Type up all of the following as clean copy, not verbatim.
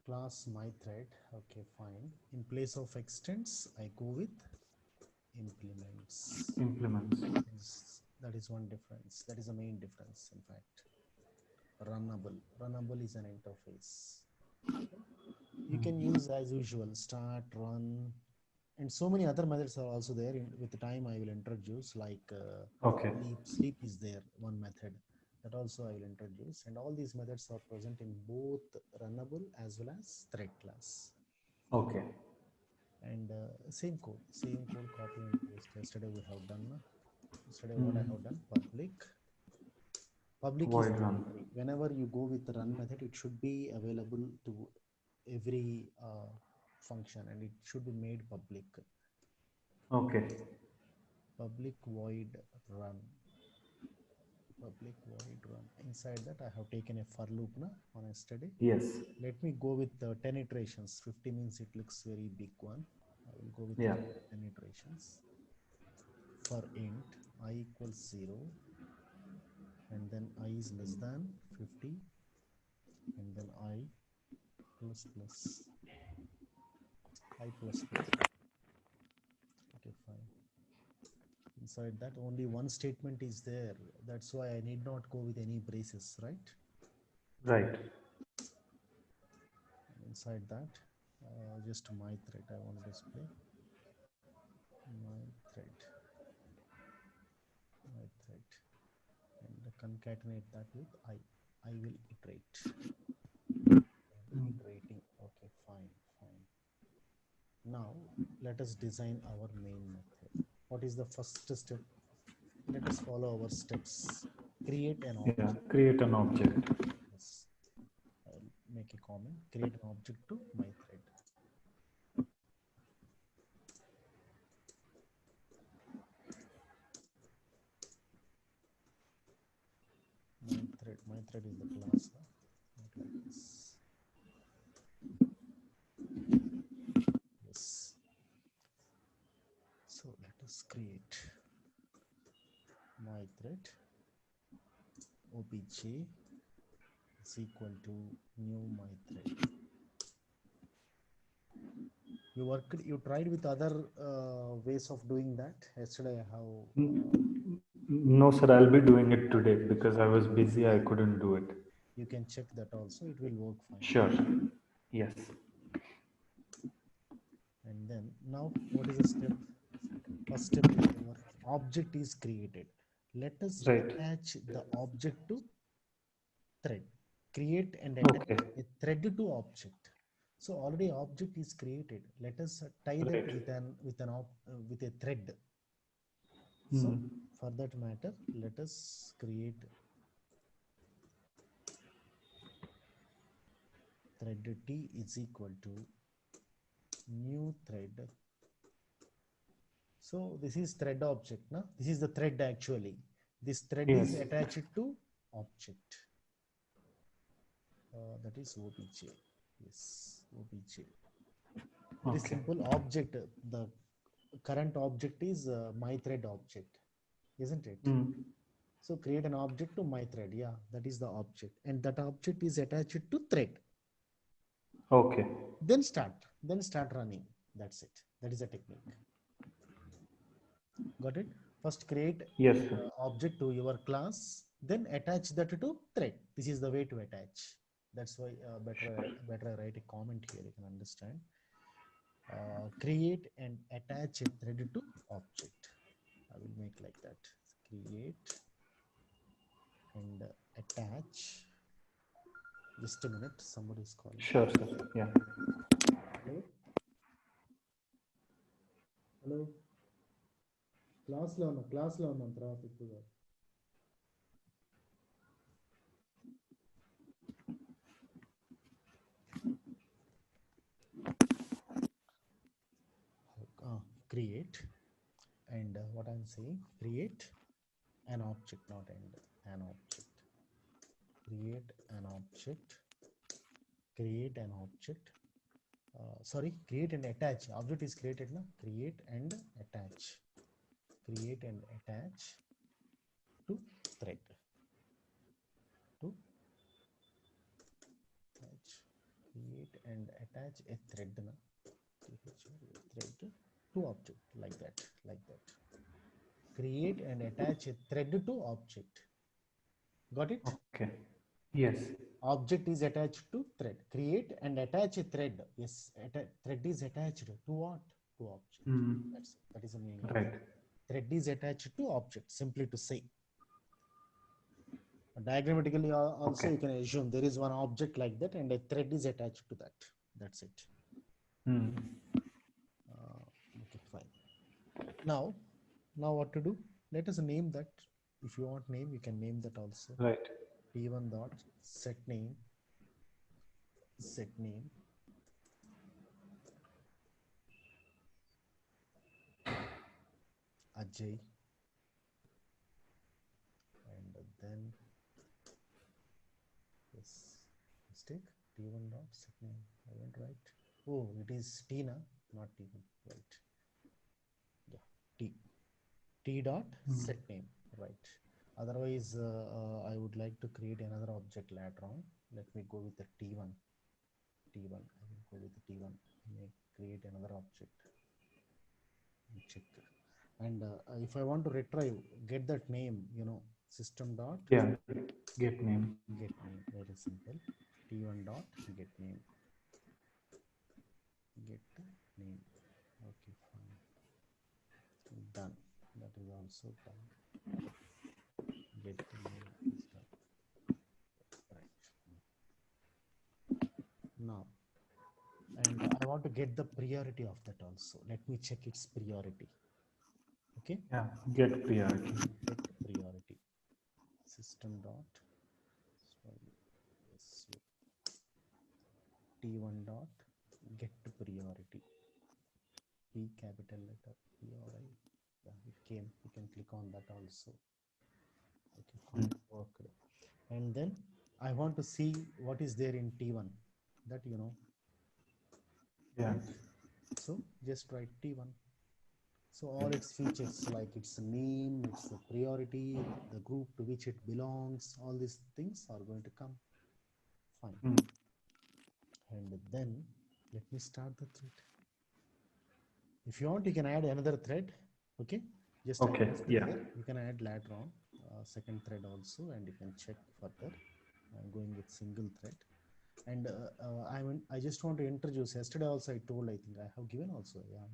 class my thread. Okay, fine. In place of extends, I go with implements. That is one difference. That is the main difference, in fact. Runnable is an interface. You can use as usual start, run, and so many other methods are also there. With the time I will introduce, like sleep is there, one method that also I will introduce, and all these methods are present in both runnable as well as thread class. Okay. And same code copy and paste. Yesterday we have done. Yesterday what I have done, public is mandatory. Whenever you go with the run method, it should be available to every function, and it should be made public. Okay. Public void run. Inside that I have taken a for loop on yesterday. Yes. Let me go with 10 iterations. 50 means it looks very big one. I will go with 10 iterations. For int I equals 0, and then I is less than 50, and then I plus I plus. Okay, fine. Inside that only one statement is there. That's why I need not go with any braces, right? Right. Inside that, just my thread I want to display. My thread, and concatenate that with I will iterate. Iterating. Okay, fine. Now let us design our main method. What is the first step? Let us follow our steps. Create an object. Create an object. Yes. I'll make a comment. Create an object to my thread. My thread is the class. Not like this. Yes. So let us create my thread. Obj is equal to new my thread. You tried with other ways of doing that. Yesterday I have. No, sir, I'll be doing it today because I was busy. I couldn't do it. You can check that also. It will work fine. Sure. Yes. And then now what is the step? First step is our object is created. Let us attach the object to thread. Create and attach a thread to object. So already object is created. Let us tie that with a thread. So for that matter, let us create thread T is equal to new thread. So this is thread object. No? This is the thread actually. This thread is attached to object. That is obj. Yes, obj. Very simple object. The current object is my thread object, isn't it? So create an object to my thread. Yeah, that is the object, and that object is attached to thread. Okay. Then start running. That's it. That is a technique. Got it? First create object to your class, then attach that to thread. This is the way to attach. That's why better I write a comment here. You can understand. Create and attach a thread to object. I will make like that. Create and attach. Just a minute. Somebody is calling. Sure, sir. Yeah. Hello. Class lo on traffic. Create, and what I'm saying, create an object, not end, an object. Create an object. Create an object. Create and attach. Object is created now. Create and attach. Create and attach to thread. To attach. Create create and attach a thread, thread to object, like that. Create and attach a thread to object. Got it? Okay. Yes. Object is attached to thread. Create and attach a thread. Yes, thread is attached to what? To object. That's it. That is the meaning of Right. thread is attached to object, simply to say. Diagrammatically also you can assume there is one object like that and a thread is attached to that. That's it. Okay, fine. Now what to do? Let us name that. If you want name, you can name that also. Right. T1 dot set name Ajay, and then yes, mistake. T1 dot set name. I went right. Oh, it is Tina, not T1. Right. Yeah, T dot set name. Right. Otherwise, I would like to create another object later on. Let me go with the T1. I will go with the T1. Create another object. Check. And if I want to retrieve, get that name, system dot Get name. very simple. T1 dot get name. Okay, fine. Done. That is also done. Get name is done. Right. Now, and I want to get the priority of that also. Let me check its priority. Okay. Yeah. Get priority. Get priority. System dot T1 dot get priority. P capital letter PRI. Yeah, it came. You can click on that also. Okay, fine. Worked. And then I want to see what is there in T1. That Yeah. Right? So just write T1. So all its features like its name, its priority, the group to which it belongs, all these things are going to come. Fine. And then let me start the thread. If you want, you can add another thread. Okay. Just Okay. Yeah. there. You can add later on second thread also, and you can check further. I'm going with single thread. And I just want to introduce. Yesterday also I told, I think I have given also. Yeah.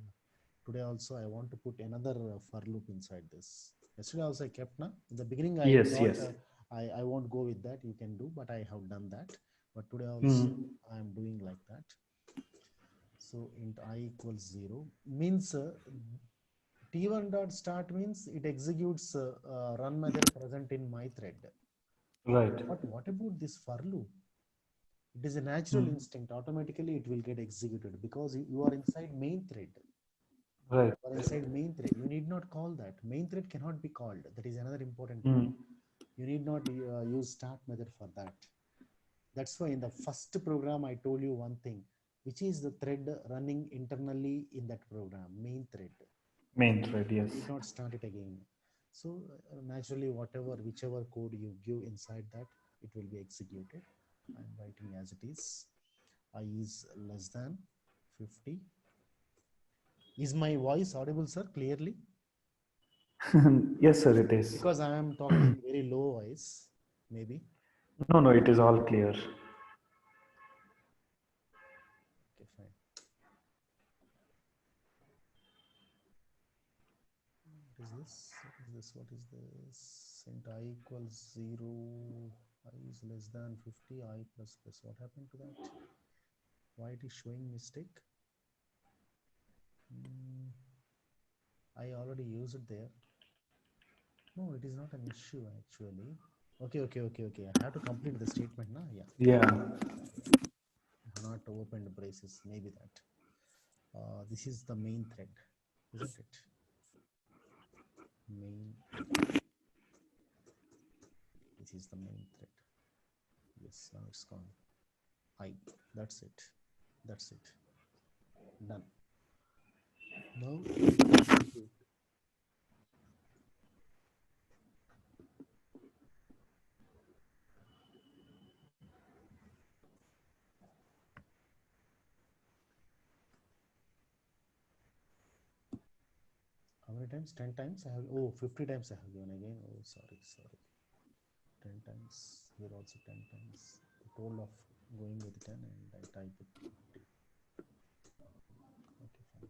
Today also I want to put another for loop inside this. Yesterday also I kept na. In the beginning I thought I won't go with that. You can do, but I have done that. But today also I am doing like that. So int I equals 0 means T1 dot start means it executes run method present in my thread. Right. But what about this for loop? It is a natural instinct. Automatically it will get executed because you are inside main thread. Right. You are inside main thread. You need not call that. Main thread cannot be called. That is another important point. You need not use start method for that. That's why in the first program I told you one thing, which is the thread running internally in that program, main thread. Main thread, yes. Did not start it again. So naturally, whichever code you give inside that, it will be executed. I'm writing as it is. I is less than 50. Is my voice audible, sir, clearly? Yes, sir, it is. Because I am talking very low voice, maybe. No, it is all clear. Okay, fine. What is this? Int I equals 0. I is less than 50. I plus plus. What happened to that? Why it is showing mistake? I already used it there. No, it is not an issue actually. Okay. I have to complete the statement now. Yeah. Not opened braces. Maybe that. This is the main thread, isn't it? Main. This is the main thread. Yes, now it's gone. That's it. Done. Now many times? 10 times I have, oh, 50 times I have given again. Oh, sorry. 10 times, here also 10 times. I told of going with 10 and I type it 50. Okay, fine.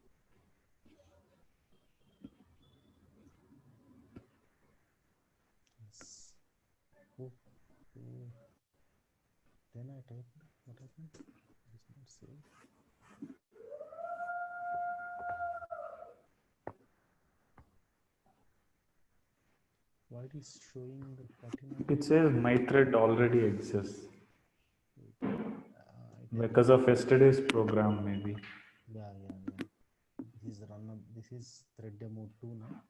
Yes. Oh, oh, 10 I typed. What happened? It is not saved. Why it is showing the 49? It says my thread already exists It because of yesterday's program, maybe. Yeah. This is run. This is thread demo 2 now.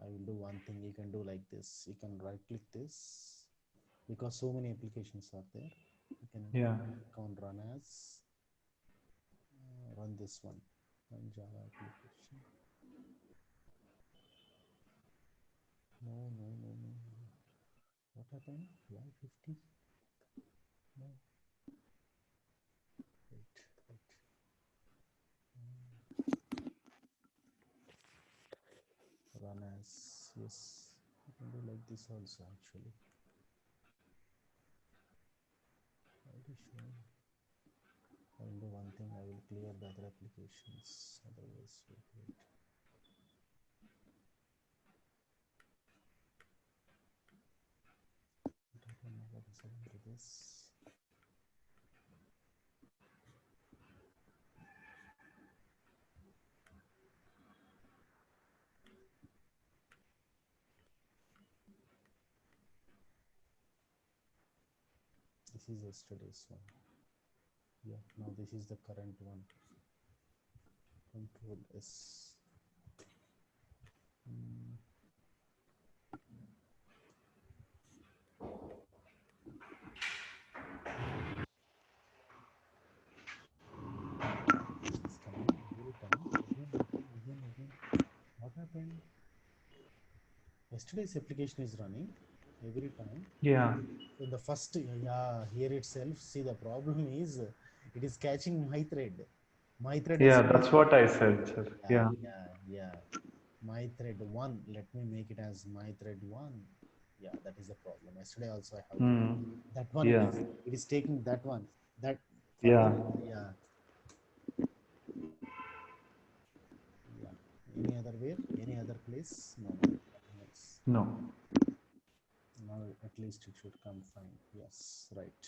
I will do one thing. You can do like this. You can right click this because so many applications are there. You can click on run as, run this one, run Java application. No. What happened? Why 50? No. Wait. Run as, yes. You can do like this also actually. Why it is showing? I will do one thing. I will clear the other applications. Otherwise, wait. I don't know what is happening to this. This is yesterday's one. Yeah, now this is the current one. Control S. It's coming every time. Again. What happened? Yesterday's application is running every time. Yeah. So the first, yeah, here itself, see the problem is it is catching my thread. My thread Yeah, yesterday. that's what I said, sir. Yeah. Yeah. My thread 1. Let me make it as my thread 1. Yeah, that is the problem. Yesterday also I have given that one. Yeah. It is taking that one. That further. Yeah. Yeah. Any other way? Any other place? No. Nothing else. No. Now at least it should come fine. Yes, right.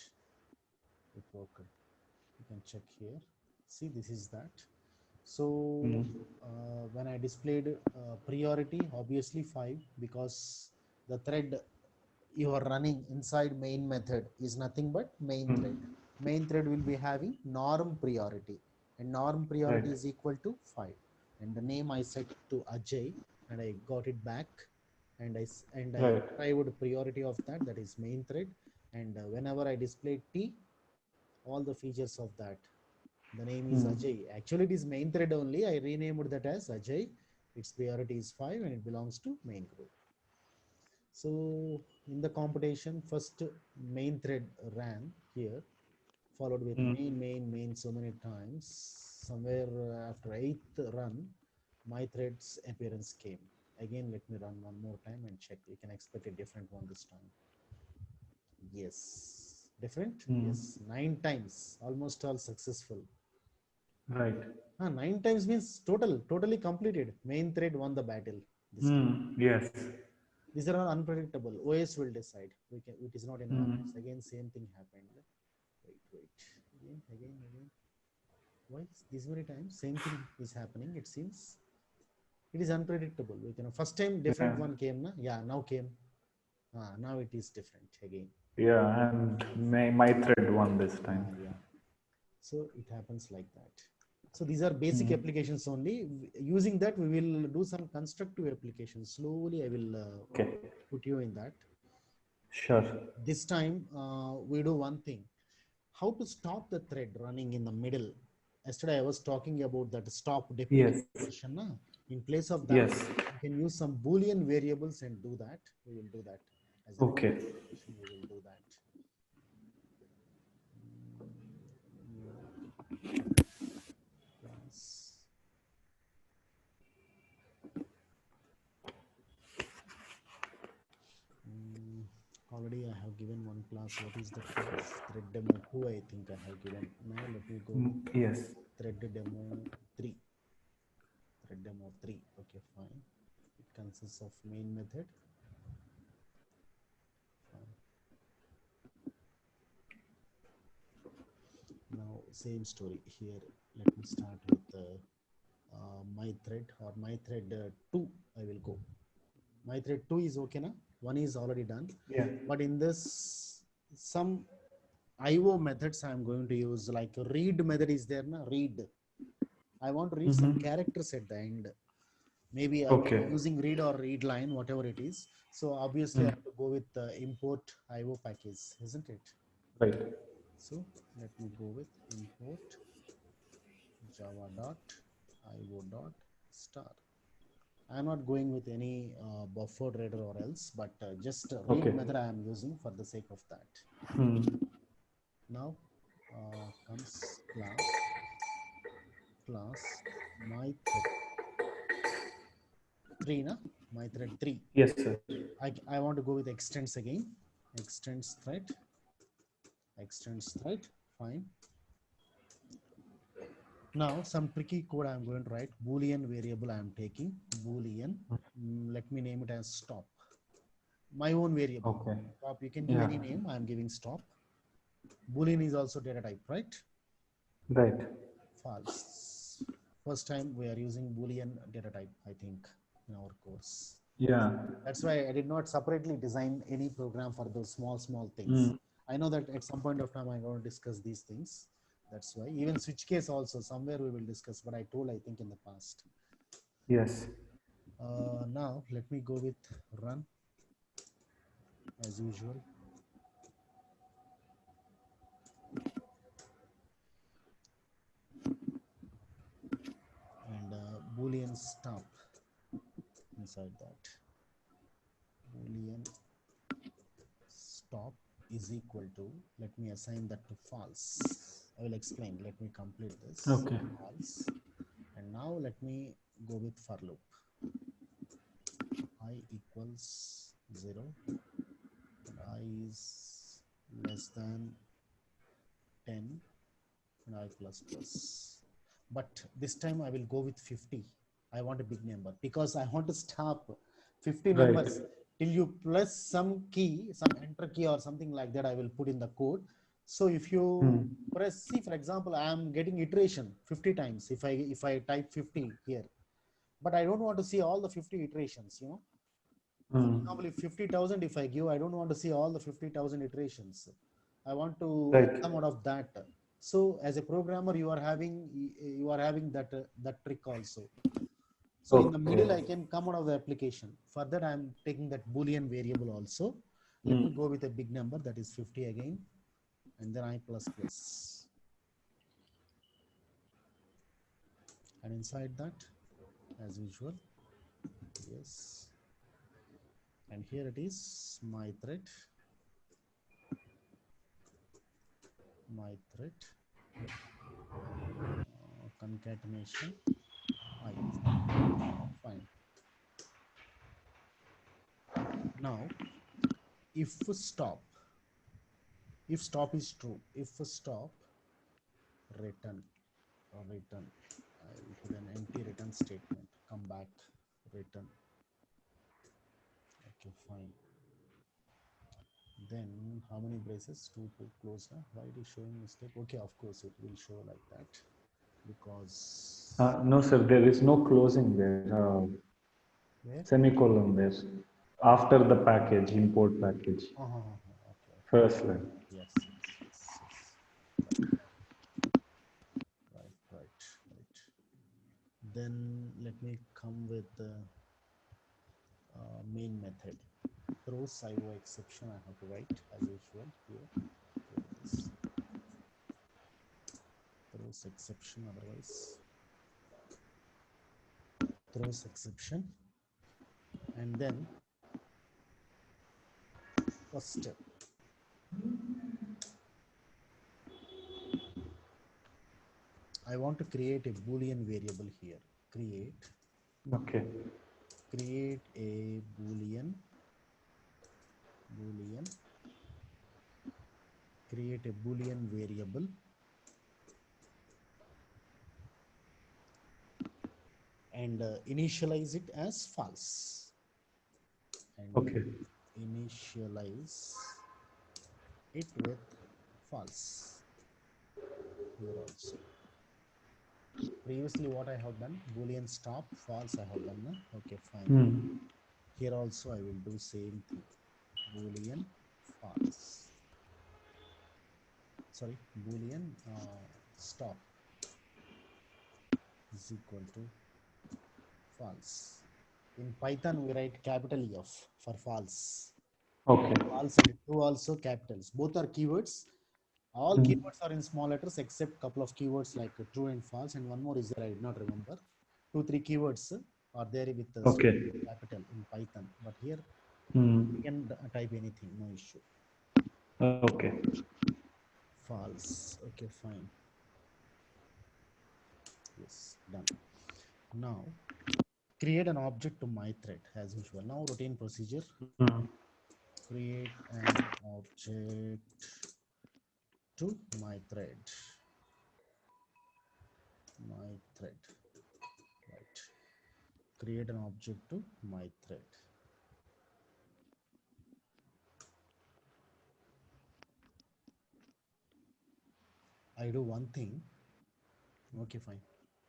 It worked. You can check here. See, this is that. So when I displayed priority, obviously 5, because the thread you are running inside main method is nothing but main thread. Main thread will be having norm priority, and norm priority Right. is equal to 5. And the name I set to Ajay, and I got it back, and I Right. retrieved priority of that. That is main thread. And whenever I display T, all the features of that. The name is Ajay. Actually, it is main thread only. I renamed that as Ajay. Its priority is 5 and it belongs to main group. So in the computation, first main thread ran here, followed with main so many times. Somewhere after 8th run, my thread's appearance came. Again, let me run one more time and check. You can expect a different one this time. Yes, different. Yes, 9 times, almost all successful. Right. 9 times means totally completed. Main thread won the battle this time. Yes. These are all unpredictable. OS will decide. It is not in our hands. Again, same thing happened. Wait. Again. Why this many times? Same thing is happening. It seems it is unpredictable. First time different Yeah. one came, na? Yeah, now came. Now it is different again. Yeah, and my thread won this time. Yeah. So it happens like that. So these are basic applications only. Using that, we will do some constructive applications. Slowly, I will put you in that. Sure. This time, we do one thing. How to stop the thread running in the middle. Yesterday, I was talking about that stop deprecated Yes. version. Na? In place of that, Yes. you can use some Boolean variables and do that. We will do that as an Okay. application. We will do that. New class. have given one class. What is that class? Thread demo 2, I think I have given. Now let me go with Yes. thread demo 3. Thread demo 3. Okay, fine. It consists of main method. Fine. Now same story here. Let me start with my thread or my thread 2. I will go. My thread 2 is okay now. 1 is already done. Yeah. But in this, some IO methods I am going to use, like read method is there na, read. I want to read some characters at the end. Maybe I may be using read or read line, whatever it is. So obviously I have to go with import IO package, isn't it? Right. So let me go with import java dot io dot star. I'm not going with any buffered reader or else, but just read method I am using for the sake of that. Now comes class my thread 3, na? My thread 3. Yes, sir. I want to go with extends again. Extends thread, fine. Now some tricky code I'm going to write. Boolean variable I'm taking. Boolean. Let me name it as stop. My own variable. Okay. Stop. You can give any name. I'm giving stop. Boolean is also data type, right? Right. False. First time we are using Boolean data type, I think, in our course. Yeah. That's why I did not separately design any program for those small things. I know that at some point of time I'm going to discuss these things. That's why even switch case also somewhere we will discuss, but I told I think in the past. Yes. Now let me go with run as usual. And Boolean stop inside that. Boolean stop is equal to, let me assign that to false. I will explain. Let me complete this. Okay. False. And now let me go with for loop. I equals 0 and I is less than 10 and I plus plus. But this time I will go with 50. I want a big number because I want to stop 50 numbers till you plus some key, some enter key or something like that I will put in the code. So if you press, see for example, I am getting iteration 50 times if I type 50 here, but I don't want to see all the 50 iterations, you know. For example, if 50,000 if I give, I don't want to see all the 50,000 iterations. I want to come out of that. So as a programmer, you are having that that trick also. So in the middle, I can come out of the application. For that, I'm taking that Boolean variable also. Let me go with a big number, that is 50 again, and then I plus plus. And inside that, as usual, yes. And here it is, my thread, concatenation I. Fine. Now, if stop is true, if stop return I will put an empty return statement, come back, return. Okay, fine. Then how many braces? Two to close. Why it is showing mistake? Okay, of course it will show like that because No, sir. There is no closing there. where? Semicolon there. After the package, import package. Okay. First line. Yes. Right. Then let me come with the main method. Throws IO exception I have to write as usual here. Here it is. Throws exception, otherwise throws exception. And then first step, I want to create a Boolean variable here. Create a Boolean create a Boolean variable and initialize it as false. And Okay. initialize it with false here also. Previously what I have done, Boolean stop, false I have done. Okay, fine. Hmm. Here also I will do same thing. Boolean false. Sorry, Boolean stop is equal to false. In Python, we write capital F for false. Okay. False and true also capitals. Both are keywords. All Hmm. keywords are in small letters except couple of keywords like true and false. And one more is there, I did not remember. 2-3 keywords are there with the Okay. capital in Python. But here, Hmm. you can type anything, no issue. Okay. False. Okay, fine. Yes, done. Now, create an object to my thread as usual. Now, routine procedure. Hmm. Create an object to my thread. My thread. Right. Create an object to my thread. I do one thing. Okay, fine.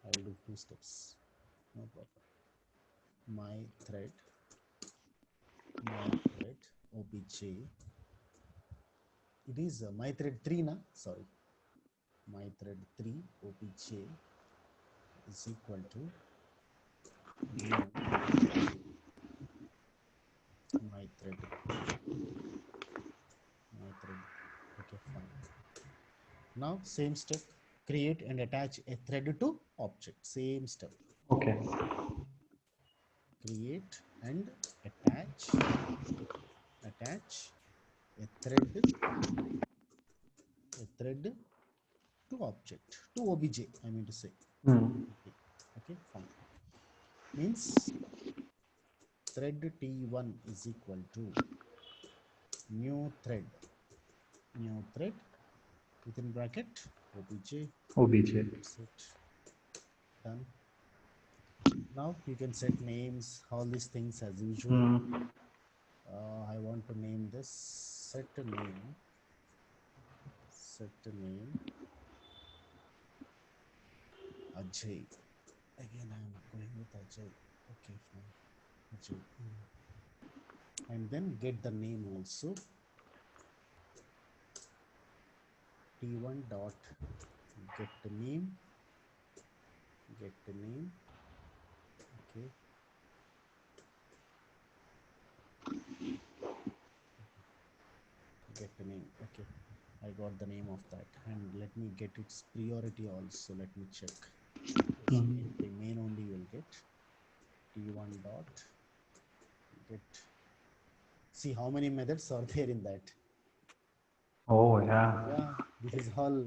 I will do 2 steps. No problem. My thread obj. It is my thread 3 na, sorry, my thread 3 obj is equal to new my thread 3, my thread. Okay, fine. Now same step, create and attach a thread to object. Same step, Okay. create and attach a thread to object, to obj, I mean to say. Hmm. Okay, fine. Means thread t1 is equal to new thread within bracket obj. OBJ. That's it, done. Now you can set names, all these things as usual. Hmm. I want to name this set name Ajay. Again I am going with Ajay. Okay, fine, Ajay. And then get the name also, t1 dot get the name, okay, get the name. Okay, I got the name of that, and let me get its priority also. Let me check. Yes, Hmm. main only you will get t1 dot get. See how many methods are there in that. Oh, yeah. Yeah, this is all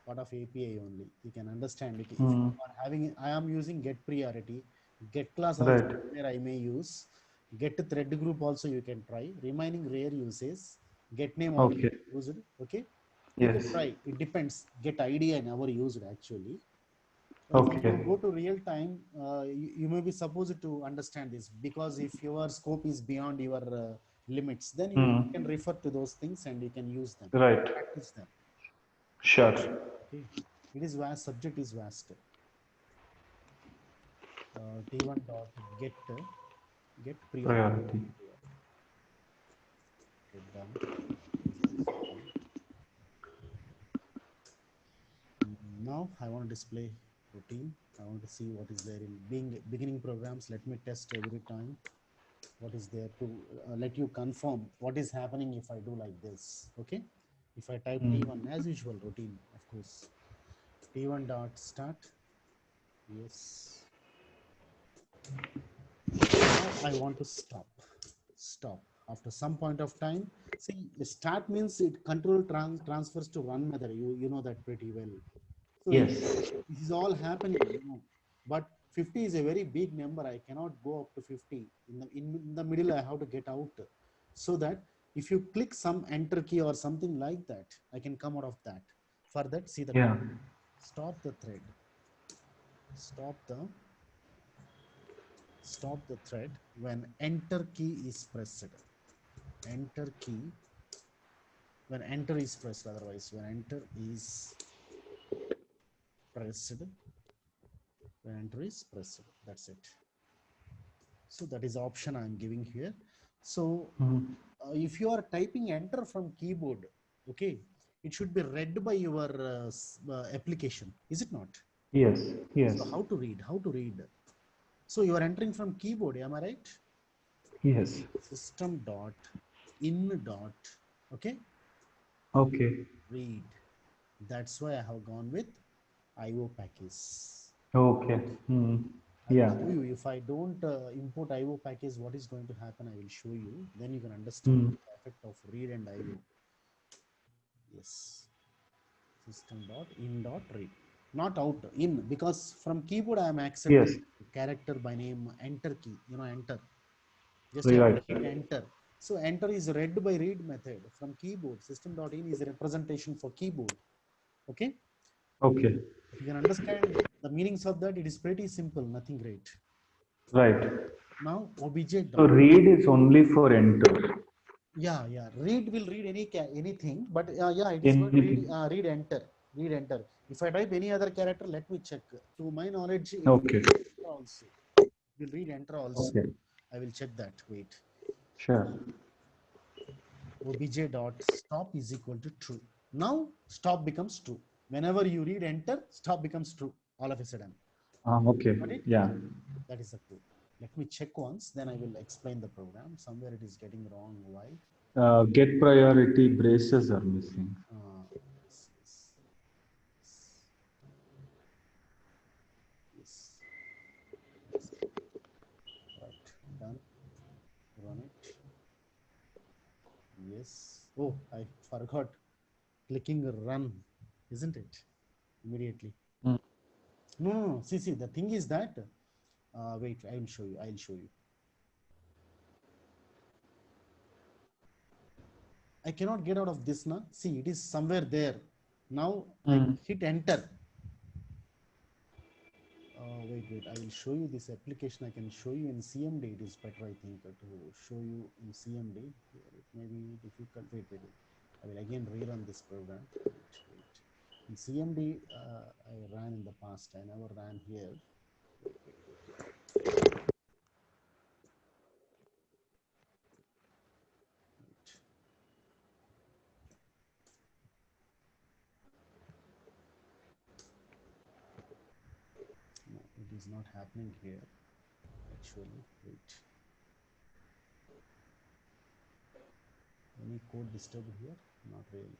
part of API only. You can understand. If you Hmm. are having, I am using get priority, get class also Right. where I may use, get thread group also you can try. Remaining rare uses, get name already Okay. used. Okay, you can Yes. try. It depends. Get ID I never used actually. When Okay. you go to real time, you may be supposed to understand this, because if your scope is beyond your limits, then you Hmm. can refer to those things and you can use them, Right. practice them. Sure. Okay, it is vast. Subject is vast. T1 dot get priority. Priority. Okay, done. It is also done. Now I want to display routine. I want to see what is there in beginning programs. Let me test every time what is there to let you confirm what is happening if I do like this. Okay, if I type Hmm. T1 as usual routine, of course, T1 dot start. Yes. Now I want to stop after some point of time. See, start means it control transfers to one method. You know that pretty well. So Yes. this is all happening, but 50 is a very big number. I cannot go up to 50. In the middle I have to get out, so that If you click some enter key or something like that, I can come out of that. For that, see the Yeah. stop the thread. Stop the thread when enter key is pressed. Enter key when enter is pressed. Otherwise, when enter is pressed, when enter is pressed. That's it. So that is option I'm giving here. So if you are typing enter from keyboard, okay, it should be read by your application, is it not? Yes. So Yes. how to read? How to read? So you are entering from keyboard, am I right? Yes. System dot in dot, okay, Okay. read. That's why I have gone with IO package. Okay. I will Yeah. show you. If I don't import IO package, what is going to happen? I will show you. Then you can understand Hmm. the effect of read and IO. Yes. System dot in dot read. Not out, in, because from keyboard I am accepting Yes. character by name enter key. Enter. Just I have to Right. hit enter. So enter is read by read method from keyboard. System dot in is a representation for keyboard. Okay. Okay. If you can understand the meanings of that, it is pretty simple, nothing great. Right. Now obj So dot. read is only for enter. Yeah. Read will read anything, but yeah, it is going to read Anything. read enter. Read enter. If I type any other character, let me check. To my knowledge, it will Okay. read enter also. It will read enter also. Okay. I will check that. Wait. Sure. Obj dot stop is equal to true. Now stop becomes true. Whenever you read enter, stop becomes true all of a sudden. Okay. Got it? Yeah. That is the code. Let me check once, then I will explain the program. Somewhere it is getting wrong. Why? Get priority braces are missing. Yes, yes, yes. Yes. Right. Done. Run it. Yes. Oh, I forgot clicking run, isn't it? Immediately. Mm. No. See. The thing is that. Wait. I will show you. I will show you. I cannot get out of this now. See, it is somewhere there. Now I Mm. hit enter. Wait. I will show you this application. I can show you in CMD. It is better, I think, to show you in CMD. Here it may be difficult. Wait. I will again rerun this program. Wait. In CMD, I ran in the past. I never ran here. Wait. No, it is not happening here. Actually, wait. Any code disturbed here? Not really.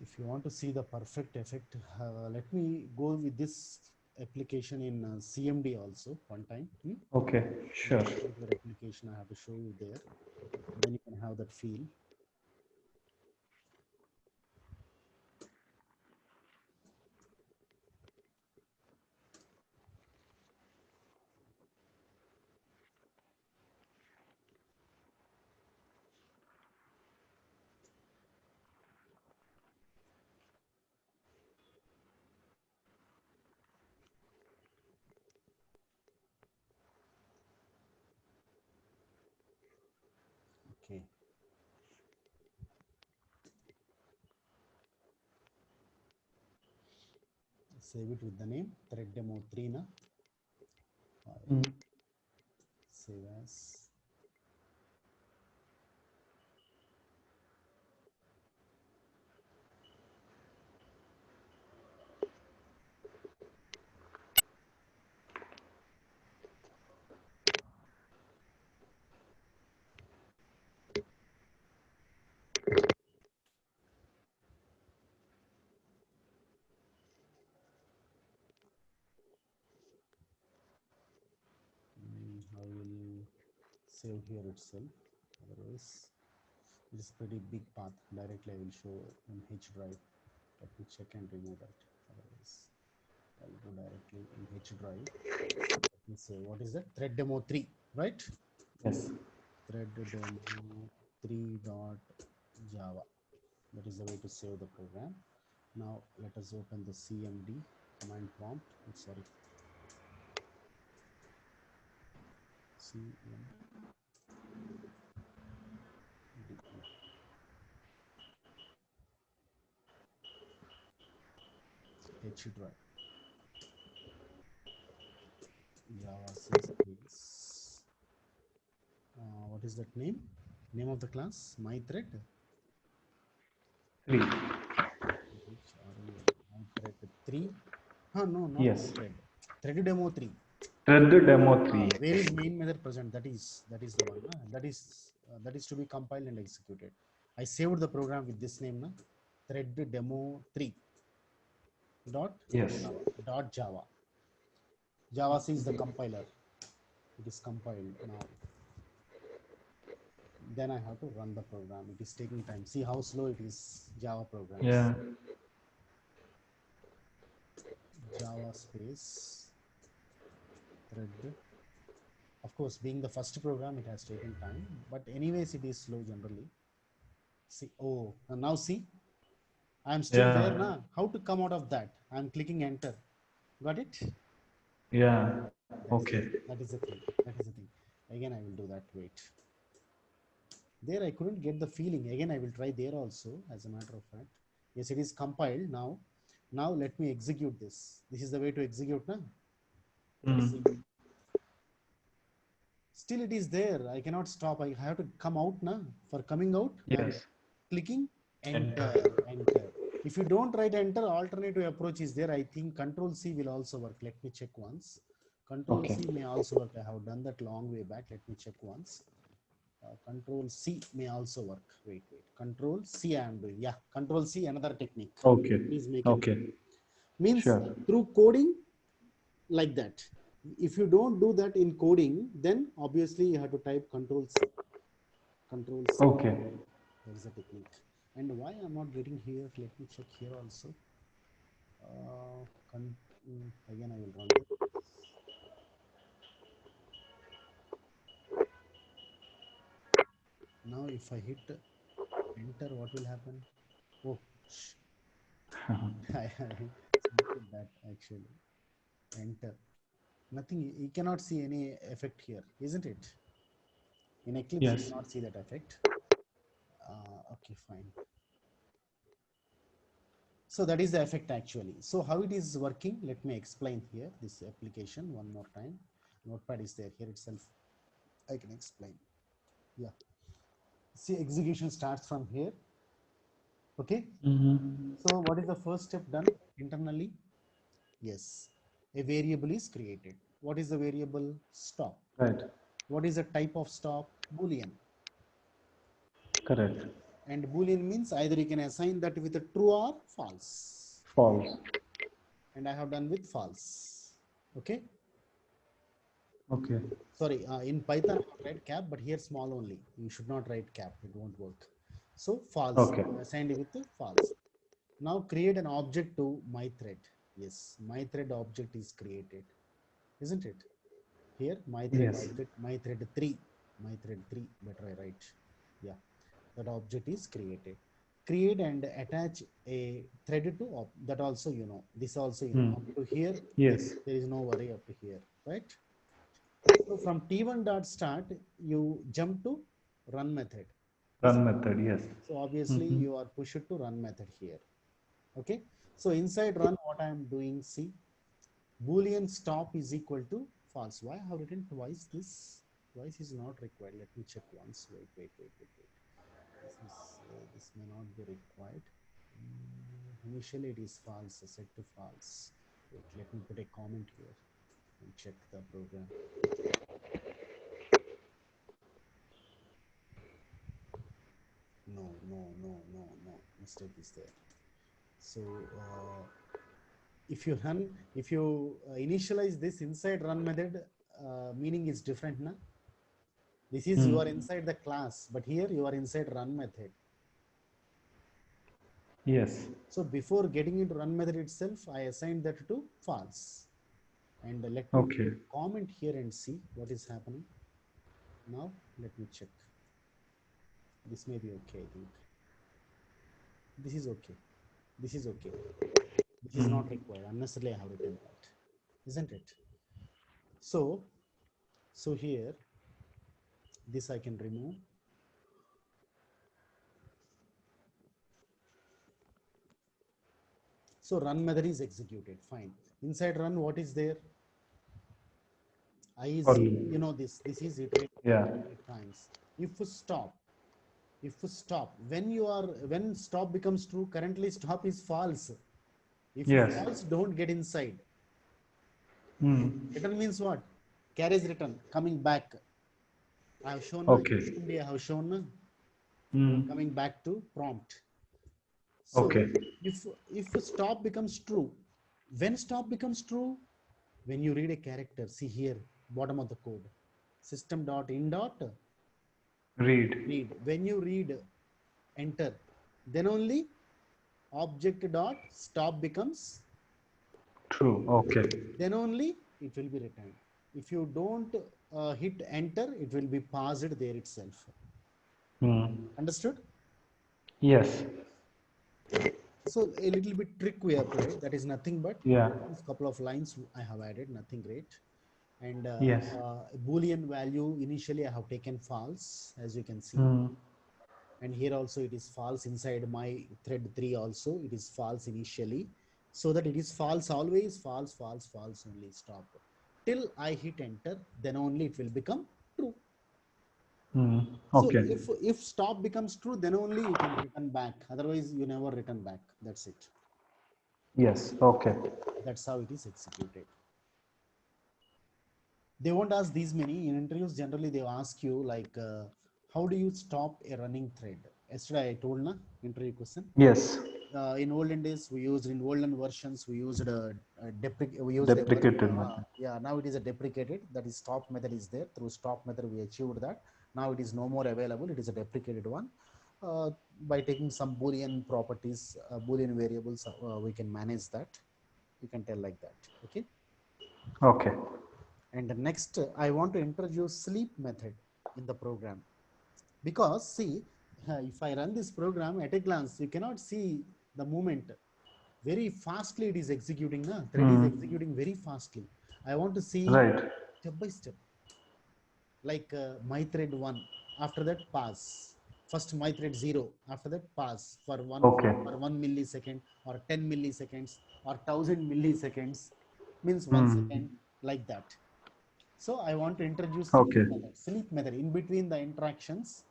If you want to see the perfect effect, let me go with this application in CMD also one time. Okay. One Sure. particular application I have to show you there. Then you can have that feel. Okay. Save it with the name thread demo 3 na. Mm. Save as. I will save here itself. Otherwise, it is pretty big path. Directly I will show in H drive. Let me check and remove that. Otherwise, I'll go directly in H drive. Let me say, what is that? Thread demo 3, right? Yes. thread demo 3.java. That is the way to save the program. Now let us open the cmd command prompt. Sorry, cmd htry java c space. What is that name? Name of the class? My thread. 3. My thread 3. No, not my Yes. thread. Thread demo 3. Thread demo 3. Where is main method present? That is the one. That is to be compiled and executed. I saved the program with this name, na? Thread demo 3 dot Yes. dot java. Java C is the compiler. It is compiled now. Then I have to run the program. It is taking time. See how slow it is. Java programs. Yeah. Java space thread. Of course, being the first program, it has taken time. But anyways, it is slow generally. See, oh, now see, I'm still there now. How to come out of that? I'm clicking enter. Got it? Yeah. That Okay. is the thing. That is the thing. Again, I will do that. Wait. There, I couldn't get the feeling. Again, I will try there also, as a matter of fact. Yes, it is compiled now. Now, let me execute this. This is the way to execute now. Still, it is there. I cannot stop. I have to come out now. For coming out, I'm clicking enter. Enter. If you don't write enter, alternative approach is there. I think Control C will also work. Let me check once. Control C may also work. I have done that long way back. Let me check once. Control C may also work. Wait. Control C I am doing. Yeah, Control C, another technique. Okay. Please make Okay. Means through coding like that. If you don't do that in coding, then obviously you have to type Control C. Control C. Okay. That is a technique. And why I'm not getting here? Let me check here also. Again, I will run this. Now, if I hit enter, what will happen? Oh, I selected that actually. Enter. Nothing. You cannot see any effect here, isn't it? In Eclipse, you cannot see that effect. Okay, fine. So that is the effect actually. So how it is working? Let me explain here this application one more time. Notepad is there here itself. I can explain. Yeah. See, execution starts from here. Okay. So what is the first step done internally? Yes. A variable is created. What is the variable? Stop. Right. What is the type of stop? Boolean. Correct. And Boolean means either you can assign that with a true or false. False. And I have done with false. Okay. Okay. Sorry, in Python, I have write cap, but here small only. You should not write cap. It won't work. So false. Okay. Assigned with the false. Now create an object to my thread. Yes, my thread object is created. Isn't it? Here, my thread object, my thread 3. My thread 3. Better I write. Yeah. That object is created. Create and attach a thread to that also you know. This also you know. Up to here, Yes. there is no worry up to here, right? So from T1 dot start, you jump to run method. Run method, yes. So obviously you are pushed to run method here. Okay. So inside run, what I am doing, see, Boolean stop is equal to false. Why I have written twice this? Twice is not required. Let me check once. Wait. This may not be required. Initially it is false, set to false. Wait, let me put a comment here and check the program. No. Mistake is there. So if you initialize this inside run method, meaning is different, na? This is you are inside the class, but here you are inside run method. Yes. So before getting into run method itself, I assigned that to false. And let me comment here and see what is happening. Now let me check. This may be okay, I think. This is okay. This is okay. This is not required. Unnecessarily I have written that. Isn't it? So here, this I can remove. So run method is executed. Fine. Inside run, what is there? I is For 0. loop. You know this. This is iterated Yeah. 8 times. If stop, when stop becomes true, currently stop is false. If Yes. false, don't get inside. Mm. Return means what? Carries return, coming back. I have shown, Okay. I have shown Mm. coming back to prompt. So Okay. if stop becomes true, when stop becomes true, when you read a character, see here, bottom of the code, system.in dot Read. read. When you read enter, then only object dot stop becomes True. true. Okay. Then only it will be returned. If you don't hit enter, it will be paused there itself. Mm. Understood? Yes. So a little bit trick we applied. That is nothing but Yeah. a couple of lines I have added, nothing great. And Yes. Boolean value initially I have taken false, as you can see. Mm. And here also it is false. Inside my thread 3 also it is false initially, so that it is false always, false, false, false only, stop till I hit enter, then only it will become true. Mm. So Okay. if stop becomes true, then only you can return back, otherwise you never return back. That's it. Yes. Okay. That's how it is executed. They won't ask these many in interviews. Generally they ask you like how do you stop a running thread? Yesterday I told na interview question. Yes. In olden days we used, in olden versions we used we used a Deprecated method. yeah, now it is a deprecated, that is stop method is there. Through stop method we achieved that. Now it is no more available, it is a deprecated one. By taking some boolean properties, boolean variables, we can manage that. You can tell like that. Okay. Okay. And next I want to introduce sleep method in the program, because see, if I run this program at a glance, you cannot see the movement. Very fastly it is executing, na? Thread is Mm. executing very fastly. I want to see Right. step by step, like my thread 1, after that pass, first my thread 0, after that pass for Okay. 1 millisecond or 10 milliseconds or 1000 milliseconds, means 1 second, Mm. like that. So I want to introduce Okay. sleep method in between the interactions.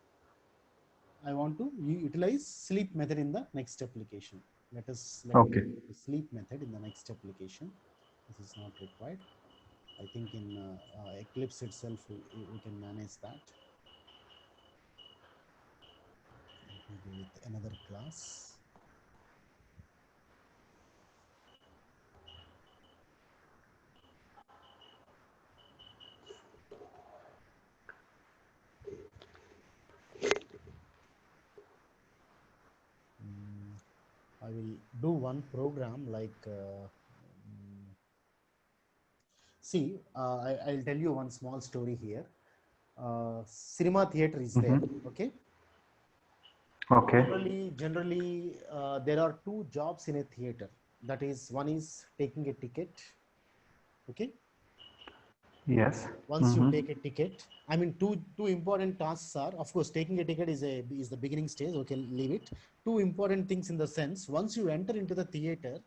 I want to utilize sleep method in the next application. Let me Okay. do the sleep method in the next application. This is not required. I think in Eclipse itself we can manage that. Let me go with another class. I will do one program like see, I'll tell you one small story here. Cinema theater is there. Mm-hmm. Okay. Okay. Generally, there are two jobs in a theater. That is, one is taking a ticket. Okay. Yes. Once you Mm-hmm. take a ticket, I mean, two important tasks are, of course, taking a ticket is the beginning stage. Okay, leave it. Two important things in the sense, once you enter into the theater,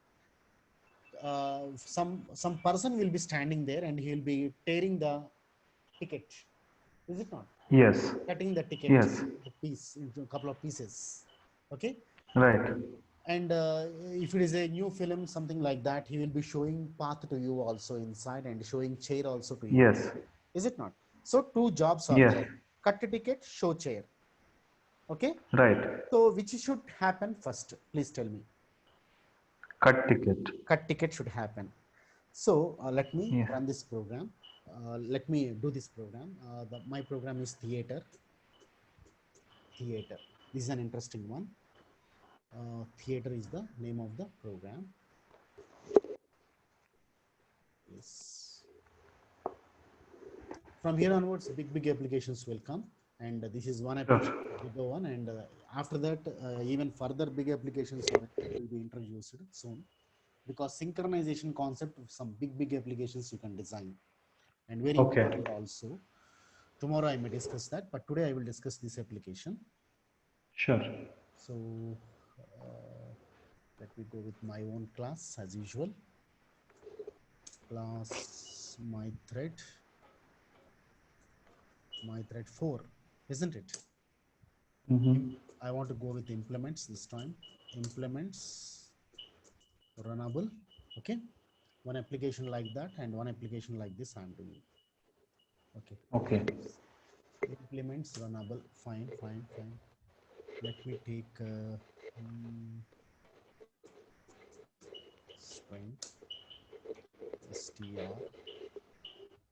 some person will be standing there and he will be tearing the ticket. Is it not? Yes. Cutting the ticket Yes. into a couple of pieces. Okay. Right. And if it is a new film, something like that, he will be showing path to you also inside and showing chair also to you. Yes. Is it not? So two jobs are Yes. there: cut a ticket, show chair. Okay. Right. So which should happen first? Please tell me. Cut ticket. Cut ticket should happen. So let me Yeah. run this program. Let me do this program. My program is theater. Theater. This is an interesting one. Theater is the name of the program. Yes. From here onwards, big applications will come, and this is one application, bigger one, and after that, even further big applications will be introduced soon, because synchronization concept of some big applications you can design, and very important also. Tomorrow I may discuss that, but today I will discuss this application. Sure. So let me go with my own class as usual. Class my thread 4, isn't it? I want to go with implements this time. Implements runnable. Okay, one application like that and one application like this I'm doing. Okay. Implements runnable. Fine. Let me take string str,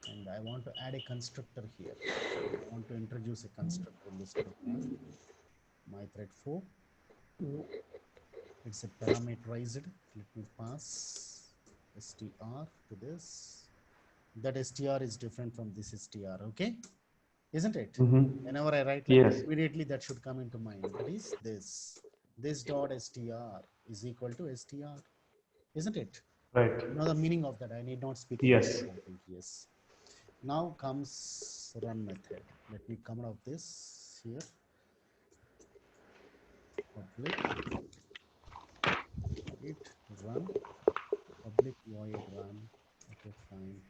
and I want to add a constructor here. I want to introduce a constructor in this program. My thread 4. It's a parameterized. Let me pass str to this. That str is different from this str. Okay, isn't it? Whenever I write like that, immediately that should come into mind. That is this dot str is equal to str, isn't it? Right. You know the meaning of that. I need not speak. Yes. Yes. Now comes run method. Let me come out of this here. Public void run. Public void run. Okay, fine.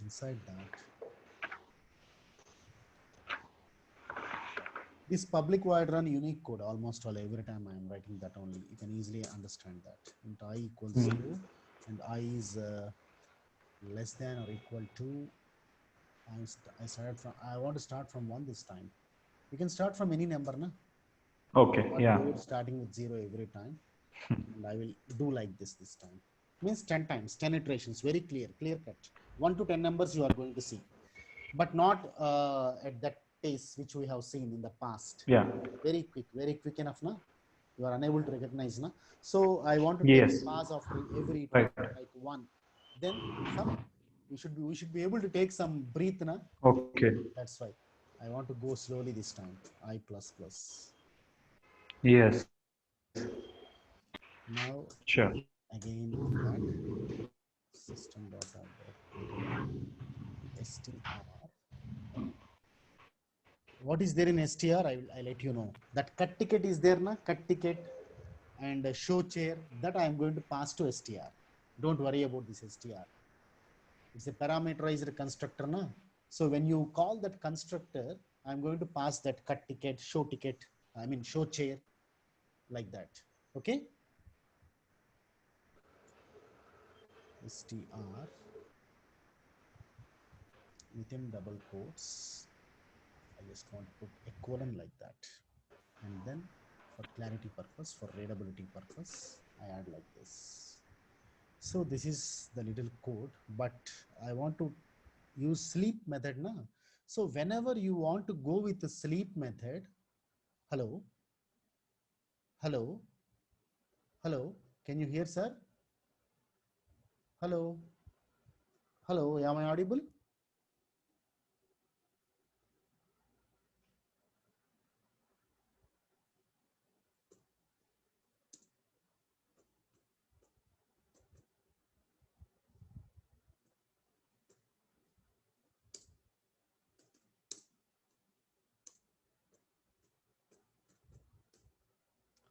Inside that, this public void run unique code, almost all every time I am writing that only. You can easily understand that. Int I equals 0 and I is less than or equal to. I want to start from 1 this time. You can start from any number, na? Okay. Yeah. Starting with 0 every time. And I will do like this time. Means 10 times, 10 iterations, very clear cut. 1 to 10 numbers you are going to see, but not at that pace which we have seen in the past. Yeah. Very quick enough, na? You are unable to recognize, na? So I want to take pass after every iteration, like 1. Then some we should be able to take some breath, na? Okay. That's why I want to go slowly this time. I plus. Yes. Now Sure. again that system.out.println str. What is there in str? I let you know. That cut ticket is there, na? Cut ticket and show chair, that I am going to pass to str. Don't worry about this str. It's a parameterized constructor, na? So when you call that constructor, I'm going to pass that cut ticket, show chair, like that. Okay. Str within double quotes. I just want to put a colon like that, and then for clarity purpose, for readability purpose, I add like this. So this is the little code, but I want to use sleep method, na? So whenever you want to go with the sleep method, hello, can you hear, sir? Hello, am I audible?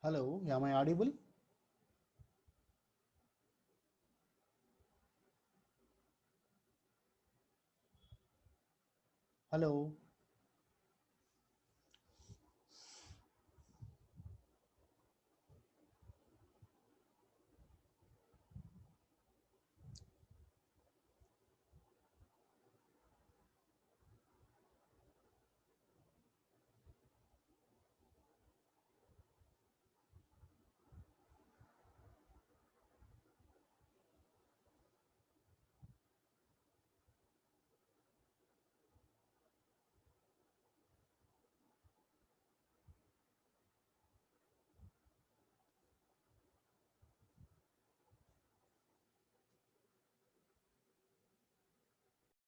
Hello, am I audible? Hello.